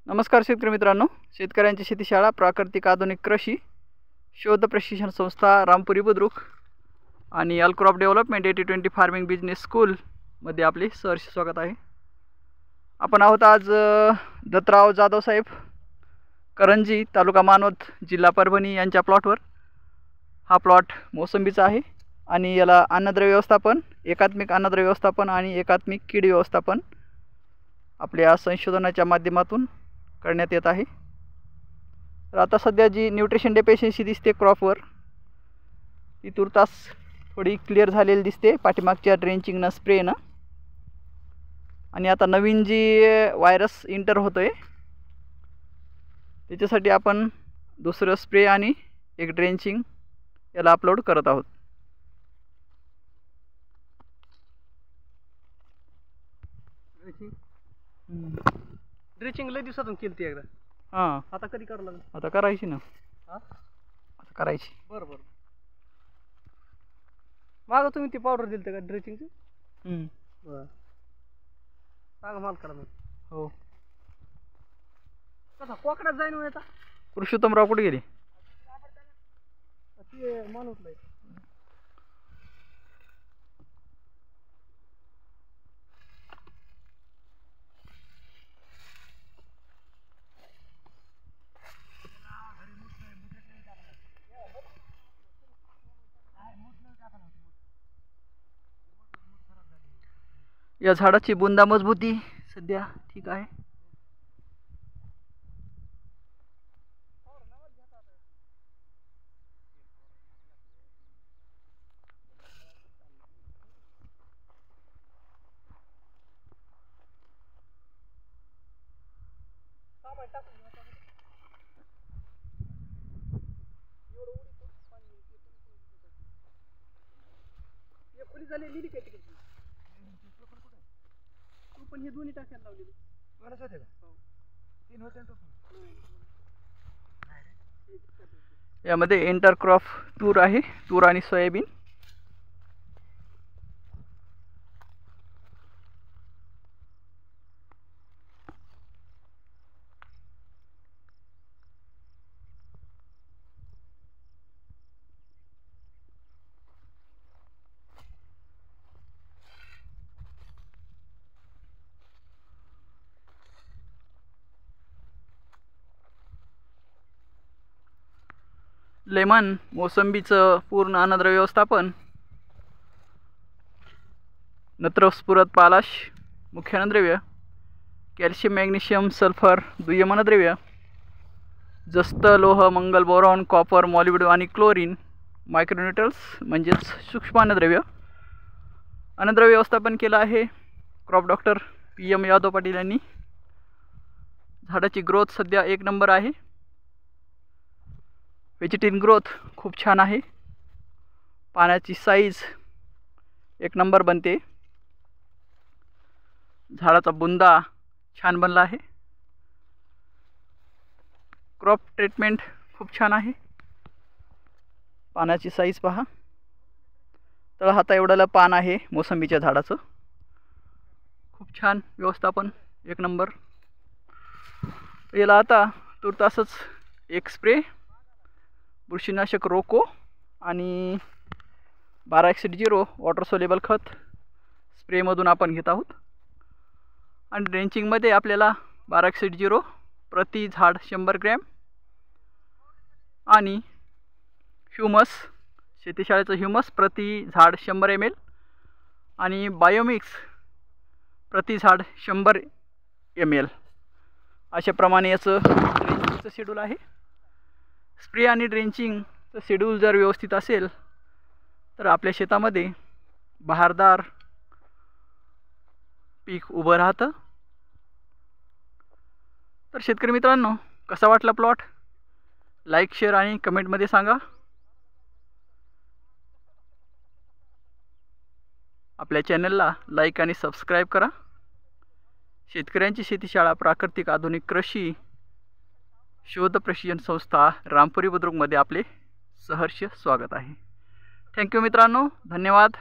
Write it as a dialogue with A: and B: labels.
A: नमस्कार शेतकरी मित्रांनो, शेतकऱ्यांची शेती शाळा प्राकृतिक आधुनिक कृषी शोध प्रशिक्षण संस्था रामपुरी बुद्रुक आणि all crop development 80-20 farming business school मध्ये आपले सहर्ष स्वागत आहे। आपण आहोत आज दत्तराव जाधव साहेब करंजी तालुका मानवत जिल्हा परभणी यांच्या प्लॉटवर। हा प्लॉट मोसंबीचा आहे आणि याला अन्नद्रव्य व्यवस्थापन, एकात्मिक अन्नद्रव्य व्यवस्थापन आणि एकात्मिक कीड व्यवस्थापन आपल्या संशोधनाच्या माध्यमातून करण्यात येत आहे। तर आता सध्या जी न्यूट्रिशन डेफिशियन्सी दिसते क्रॉपवर ती तुर्तास थोडी क्लिअर झालेली दिसते पाठीमागच्या ड्रेंचिंगनं स्प्रेनं। आणि आता नवीन जी व्हायरस इंटर होतोय त्याच्यासाठी आपण दुसरं स्प्रे आणि एक ड्रेंचिंग याला अपलोड करत आहोत।
B: ड्रेचिंग लय दिवसातून केलती एकदा।
A: हां,
B: आता कधी करावं लागेल?
A: आता करायची ना।
B: हां,
A: आता करायची।
B: बरं बरं। मागं तुम्ही ती पावडर दिली का ड्रेचिंगची? बरं, सांगा मला करा मग।
A: हो,
B: कसा कोकणात जाईन हो याचा?
A: पुरुषोत्तमराव कुठे गेले?
B: ते मानवतला आहे।
A: या झाडाची बुंदा मजबूती सध्या ठीक आहे।
B: खोली झाली लिहिली काय तिकडची? तू पण हे दोन्ही टाक्याला लावलेली मला होते का? हो, 3 होते तो।
A: यामध्ये इंटरक्रॉप तूर आहे, तूर आणि सोयाबीन। लेमन मोसंबीचं पूर्ण अन्नद्रव्य व्यवस्थापन, नत्रस्फुरत पालाश मुख्य अन्नद्रव्य, कॅल्शियम मॅग्नेशियम सल्फर दुय्यम अन्नद्रव्य, जस्त लोह मंगल बोरॉन कॉपर मॉलिब्डेनम आणि क्लोरीन मायक्रोन्यूट्रल्स म्हणजेच सूक्ष्म अन्नद्रव्य अन्नद्रव्य व्यवस्थापन केलं आहे crop doctor PM Yadav Patil यांनी। झाडाची ग्रोथ सध्या 1 नंबर आहे। व्हेजिटेटिव्ह ग्रोथ खूप छान आहे, पानाची साईज 1 नंबर बनते, झाडाचा बुंदा छान बनला आहे, क्रॉप ट्रीटमेंट खूप छान आहे। पानाची साईज पहा, तळहाता एवढं पान आहे मोसंबीच्या झाडाचं, खूप छान व्यवस्थापन 1 नंबर। याला आता तुर्तासच एक स्प्रे बुरशीनाशक रोको आणि 12-0 वॉटर सोल्युबल खत स्प्रेमधून आपण घेत आहोत। आणि ड्रेंचिंगमध्ये आपल्याला 12-0 प्रति झाड 100 ग्रॅम आणि ह्युमस शेतीशाळेचं ह्युमस प्रति झाड 100 ml आणि बायोमिक्स प्रति झाड 100 ml अशा प्रमाणे याचं ड्रेंचिंगचं शेड्यूल आहे। स्प्रे आणि ड्रेंचिंगचं शेड्यूल जर व्यवस्थित असेल तर आपल्या शेतामध्ये बहारदार पीक उभं राहतं। तर शेतकरी मित्रांनो, कसा वाटला प्लॉट? लाईक, शेअर आणि कमेंटमध्ये सांगा। आपल्या चॅनलला लाईक आणि सबस्क्राईब करा। शेतकऱ्यांची शेतीशाळा प्राकृतिक आधुनिक कृषी शोध प्रशिक्षण संस्था रामपुरी बुद्रुकमध्ये आपले सहर्ष स्वागत आहे। थँक्यू मित्रांनो, धन्यवाद।